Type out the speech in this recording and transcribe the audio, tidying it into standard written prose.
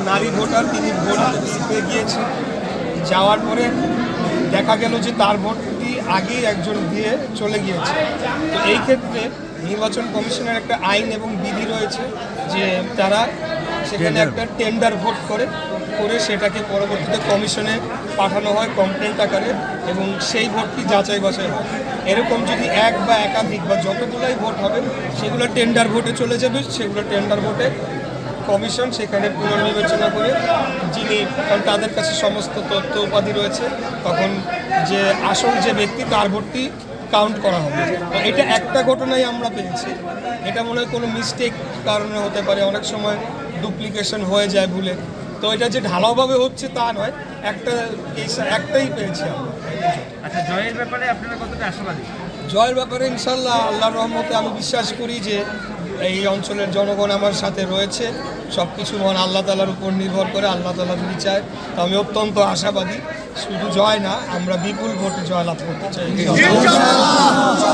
নারী ভোটার, তিনি ভোট দিতে গিয়েছেন। যাওয়ার পরে দেখা গেল যে তার ভোটটি আগেই একজন দিয়ে চলে গিয়েছে। তো এই ক্ষেত্রে নির্বাচন কমিশনের একটা আইন এবং বিধি রয়েছে যে তারা সেখানে একটা টেন্ডার ভোট করে সেটাকে পরবর্তীতে কমিশনে পাঠানো হয় কমপ্লেন্ট আকারে, এবং সেই ভোটটি যাচাই বাছাই হয়। এরকম যদি এক বা একাধিক বা যতগুলাই ভোট হবে সেগুলো টেন্ডার ভোটে চলে যাবে। সেগুলো টেন্ডার ভোটে কমিশন সেখানে পুনর্বিবেচনা করে যিনি, কারণ তাদের কাছে সমস্ত তথ্য উপাধি রয়েছে, তখন যে আসল যে ব্যক্তি তার ভোটটি কাউন্ট করা হবে। তো এটা একটা ঘটনাই আমরা পেয়েছি। এটা মনে হয় কোনো মিস্টেক কারণে হতে পারে, অনেক সময় ডুপ্লিকেশন হয়ে যায় ভুলে। তো এটা যে ঢালাওভাবে হচ্ছে তা নয়, একটাই পেয়েছি আমরা। আচ্ছা, জয়ের ব্যাপারে আপনারা কতটা আশাবাদী? জয়ের ব্যাপারে ইনশাল্লাহ আল্লাহর রহমতে আমি বিশ্বাস করি যে এই অঞ্চলের জনগণ আমার সাথে রয়েছে। সব কিছু মহান আল্লাহ তাআলার উপর নির্ভর করে। আল্লাহ তাআলা যদি চায় তো আমি অত্যন্ত আশাবাদী। শুধু জয় না, আমরা বিপুল ভোটে জয়লাভ করতে চাই।